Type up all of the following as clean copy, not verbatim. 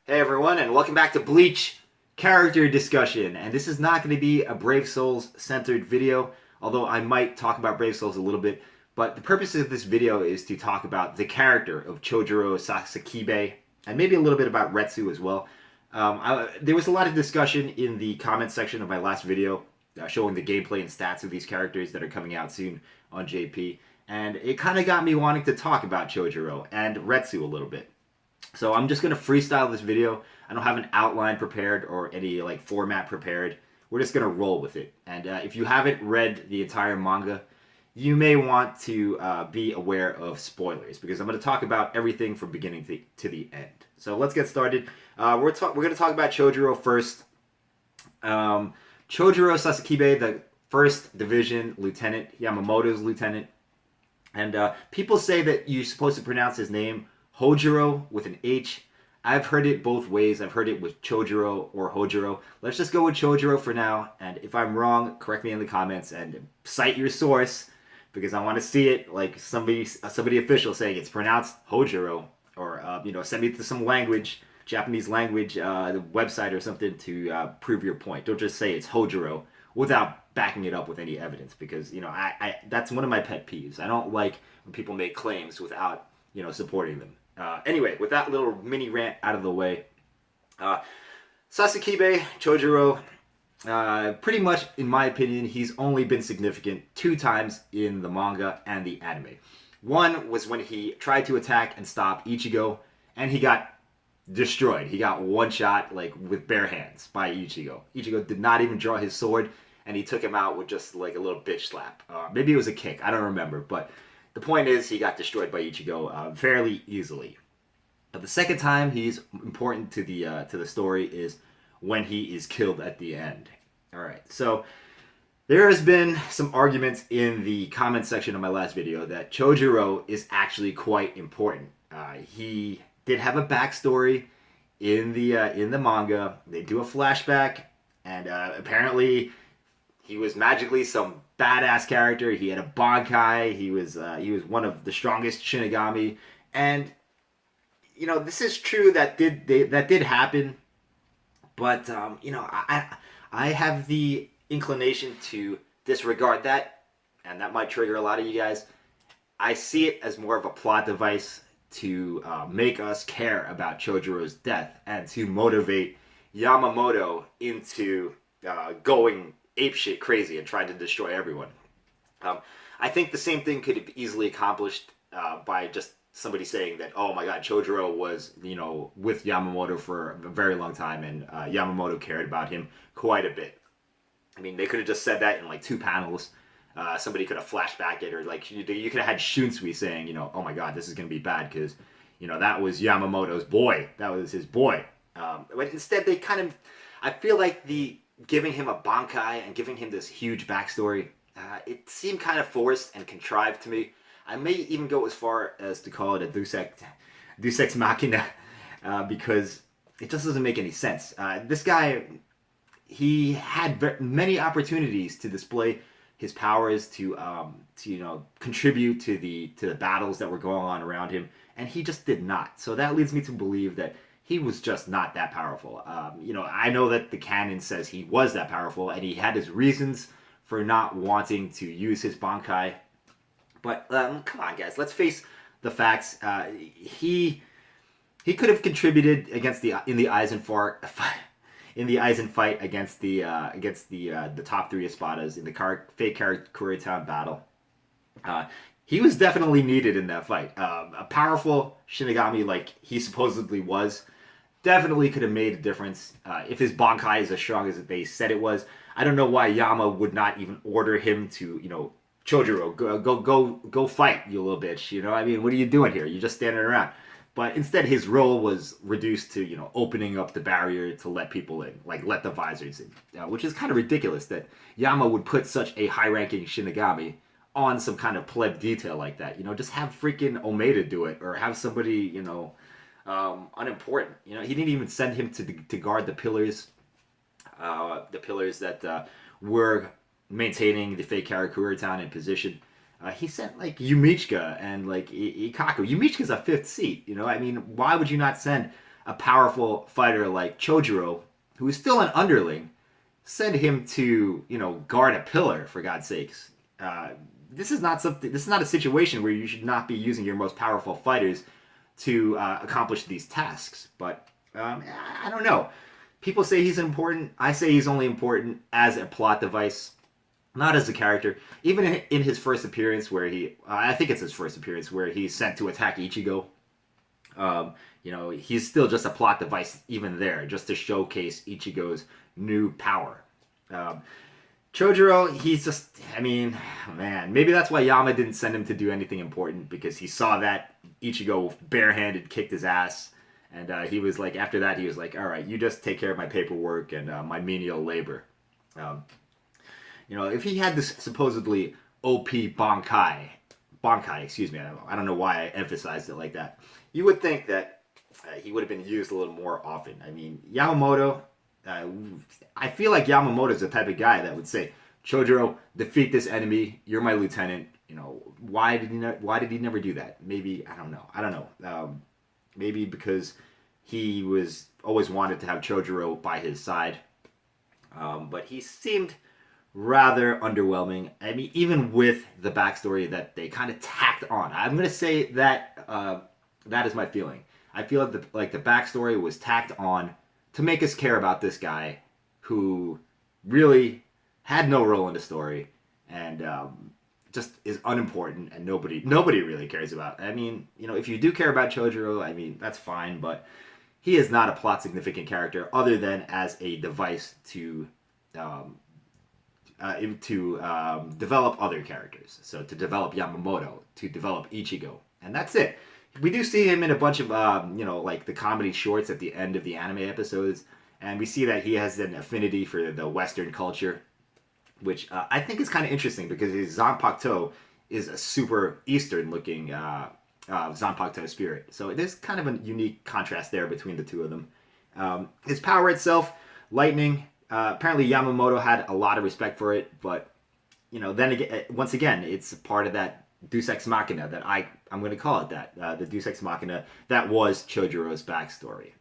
Hey everyone, and welcome back to Bleach character discussion. And this is not going to be a Brave Souls centered video, although I might talk about Brave Souls a little bit. But the purpose of this video is to talk about the character of Chojiro Sasakibe, and maybe a little bit about Retsu as well. There was a lot of discussion in the comment section of my last video showing the gameplay and stats of these characters that are coming out soon on JP. And it kind of got me wanting to talk about Chojiro and Retsu a little bit. So I'm just going to freestyle this video. I don't have an outline prepared or any like format prepared. We're just going to roll with it. And if you haven't read the entire manga, you may want to be aware of spoilers because I'm going to talk about everything from beginning to the end. So let's get started. We're going to talk about Chojiro first. Chojiro Sasakibe, the first division lieutenant, Yamamoto's lieutenant. And people say that you're supposed to pronounce his name Chojiro with an H. I've heard it both ways. I've heard it with Chojiro or Chojiro. Let's just go with Chojiro for now. And if I'm wrong, correct me in the comments and cite your source because I want to see it like somebody official saying it's pronounced Chojiro, or send me to some language, Japanese language website or something to prove your point. Don't just say it's Chojiro without backing it up with any evidence because I that's one of my pet peeves. I don't like when people make claims without supporting them. Anyway, with that little mini rant out of the way, Sasakibe, Chojiro, pretty much, in my opinion, he's only been significant 2 times in the manga and the anime. One was when he tried to attack and stop Ichigo, and he got destroyed. He got one shot, like, with bare hands by Ichigo. Ichigo did not even draw his sword, and he took him out with just, like, a little bitch slap. Maybe it was a kick, I don't remember, but the point is, he got destroyed by Ichigo fairly easily. But the second time he's important to the story is when he is killed at the end. All right, so there has been some arguments in the comment section of my last video that Chojiro is actually quite important. He did have a backstory in the manga. They do a flashback, and apparently he was magically some badass character. He had a Bankai. He was one of the strongest Shinigami, and this is true that did happen. But I have the inclination to disregard that, and that might trigger a lot of you guys. I see it as more of a plot device to make us care about Chojiro's death and to motivate Yamamoto into going apeshit crazy and trying to destroy everyone. I think the same thing could have easily accomplished by just somebody saying that, oh my god, Chojiro was, with Yamamoto for a very long time, and Yamamoto cared about him quite a bit. I mean, they could have just said that in like 2 panels. Somebody could have flashed back it, or like you could have had Shunsui saying, oh my god, this is going to be bad because, that was Yamamoto's boy. That was his boy. But instead, they kind of, I feel like giving him a Bankai and giving him this huge backstory, it seemed kind of forced and contrived to me. I may even go as far as to call it a Deus Ex Machina, because it just doesn't make any sense. This guy, he had many opportunities to display his powers, to contribute to the battles that were going on around him, and he just did not. So that leads me to believe that he was just not that powerful. I know that the canon says he was that powerful, and he had his reasons for not wanting to use his Bankai. But come on, guys, let's face the facts. He could have contributed in the Aizen fight against the top 3 Espadas in the Fake Karakuri battle. He was definitely needed in that fight. A powerful Shinigami like he supposedly was definitely could have made a difference. If his Bankai is as strong as they said it was, I don't know why Yama would not even order him to, Chojiro, go fight, you little bitch. I mean, what are you doing here? You're just standing around. But instead, his role was reduced to, opening up the barrier to let people in, like let the visors in, which is kind of ridiculous that Yama would put such a high-ranking Shinigami on some kind of pleb detail like that. Just have freaking Omeda do it, or have somebody, unimportant. He didn't even send him to guard the pillars that were maintaining the fake Karakuri town in position. He sent like Yumichika and like Ikaku. Yumichika's a 5th seat, I mean, why would you not send a powerful fighter like Chojuro, who is still an underling, send him to, guard a pillar, for God's sakes. This is not something. This is not a situation where you should not be using your most powerful fighters to accomplish these tasks. But I don't know. People say he's important. I say he's only important as a plot device, not as a character. Even in his first appearance, where I think it's his first appearance, where he's sent to attack Ichigo. He's still just a plot device even there, just to showcase Ichigo's new power. Chojuro, he's just, man, maybe that's why Yama didn't send him to do anything important, because he saw that Ichigo barehanded kicked his ass, and he was like, after that, he was like, all right, you just take care of my paperwork and my menial labor. If he had this supposedly OP Bankai, excuse me, I don't know why I emphasized it like that, you would think that he would have been used a little more often. Yamamoto, I feel like Yamamoto's the type of guy that would say, Chojuro, defeat this enemy. You're my lieutenant. Why did he never do that? Maybe I don't know. Maybe because he was always wanted to have Chojuro by his side. But he seemed rather underwhelming. Even with the backstory that they kind of tacked on. I'm gonna say that that is my feeling. I feel like the backstory was tacked on to make us care about this guy who really had no role in the story and just is unimportant and nobody really cares about. If you do care about Chojuro, that's fine, but he is not a plot significant character other than as a device to develop other characters. So to develop Yamamoto, to develop Ichigo, and that's it. We do see him in a bunch of, like the comedy shorts at the end of the anime episodes, and we see that he has an affinity for the Western culture, which I think is kind of interesting because his Zanpakuto is a super Eastern-looking Zanpakuto spirit. So there's kind of a unique contrast there between the two of them. His power itself, lightning. Apparently Yamamoto had a lot of respect for it, but then again, once again, it's part of that Deus Ex Machina that I'm going to call it that. The Deus Ex Machina that was Chojiro's backstory.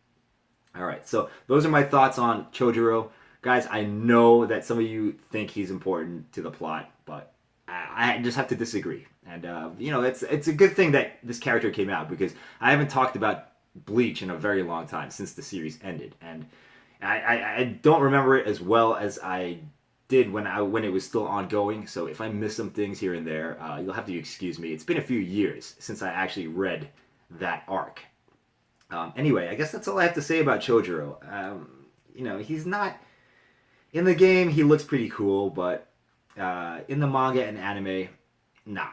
All right, so those are my thoughts on Chojiro. Guys, I know that some of you think he's important to the plot, but I just have to disagree. And, it's a good thing that this character came out because I haven't talked about Bleach in a very long time since the series ended. And I don't remember it as well as I did when it was still ongoing. So if I miss some things here and there, you'll have to excuse me. It's been a few years since I actually read that arc. Anyway, I guess that's all I have to say about Chojuro. He's not in the game. He looks pretty cool, but in the manga and anime, nah.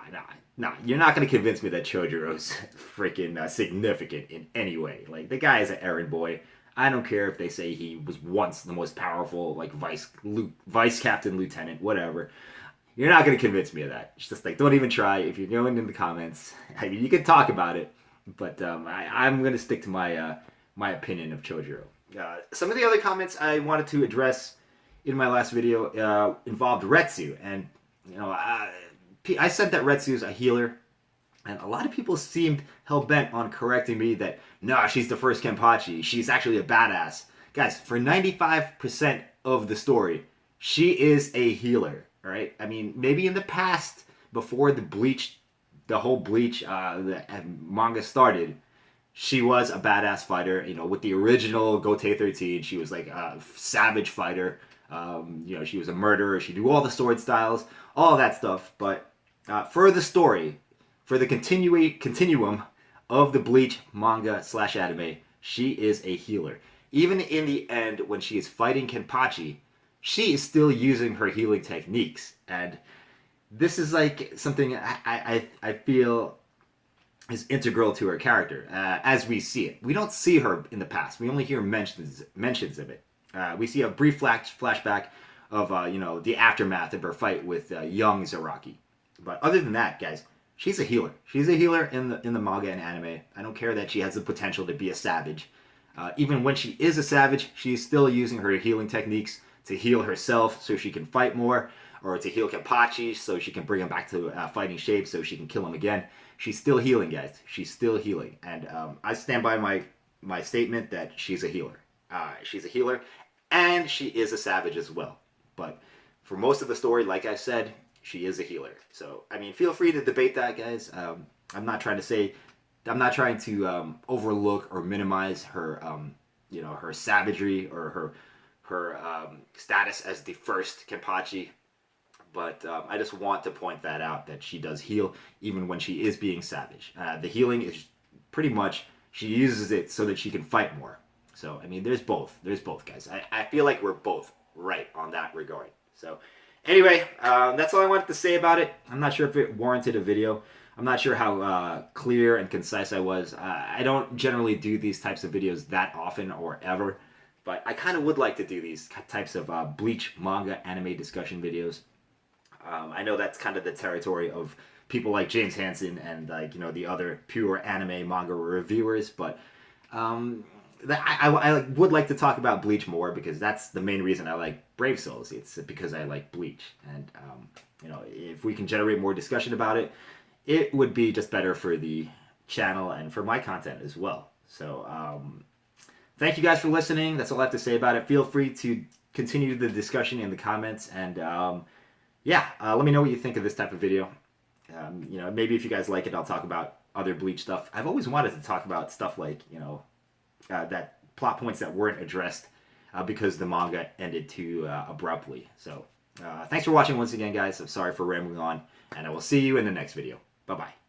You're not gonna convince me that Chojiro's freaking significant in any way. Like the guy is an errand boy. I don't care if they say he was once the most powerful, like vice captain, lieutenant, whatever. You're not going to convince me of that. It's just like, don't even try. If you're going in the comments, you can talk about it, but I'm going to stick to my opinion of Chojuro. Some of the other comments I wanted to address in my last video involved Retsu, and I said that Retsu is a healer. And a lot of people seemed hell-bent on correcting me that, no, she's the first Kenpachi. She's actually a badass. Guys, for 95% of the story, she is a healer, all right? Maybe in the past, before the whole Bleach the manga started, she was a badass fighter. With the original Gotei 13, she was like a savage fighter. She was a murderer. She knew all the sword styles, all that stuff. But for the story, for the continuum of the Bleach manga / anime, she is a healer. Even in the end, when she is fighting Kenpachi, she is still using her healing techniques. And this is like something I feel is integral to her character as we see it. We don't see her in the past. We only hear mentions of it. We see a brief flashback of the aftermath of her fight with young Zaraki. But other than that, guys, she's a healer. She's a healer in the manga and anime. I don't care that she has the potential to be a savage. Even when she is a savage, she's still using her healing techniques to heal herself so she can fight more, or to heal Kenpachi so she can bring him back to fighting shape so she can kill him again. She's still healing, guys. She's still healing. And I stand by my my statement that she's a healer. She's a healer, and she is a savage as well. But for most of the story, like I said, she is a healer. So, I mean, feel free to debate that, guys. I'm not trying to overlook or minimize her, her savagery or her status as the first Kenpachi. But I just want to point that out, that she does heal even when she is being savage. The healing is pretty much, she uses it so that she can fight more. So, I mean, there's both. There's both, guys. I feel like we're both right on that regard. So, anyway, that's all I wanted to say about it. I'm not sure if it warranted a video. I'm not sure how clear and concise I was. I don't generally do these types of videos that often or ever. But I kind of would like to do these types of Bleach manga anime discussion videos. I know that's kind of the territory of people like James Hansen and the other pure anime manga reviewers, but I would like to talk about Bleach more, because that's the main reason I like Brave Souls. It's because I like Bleach, and if we can generate more discussion about it, it would be just better for the channel and for my content as well. So thank you guys for listening. That's all I have to say about it. Feel free to continue the discussion in the comments, and let me know what you think of this type of video. Maybe if you guys like it, I'll talk about other Bleach stuff. I've always wanted to talk about stuff like, that plot points that weren't addressed because the manga ended too abruptly. So, thanks for watching once again, guys. I'm sorry for rambling on, and I will see you in the next video. Bye-bye.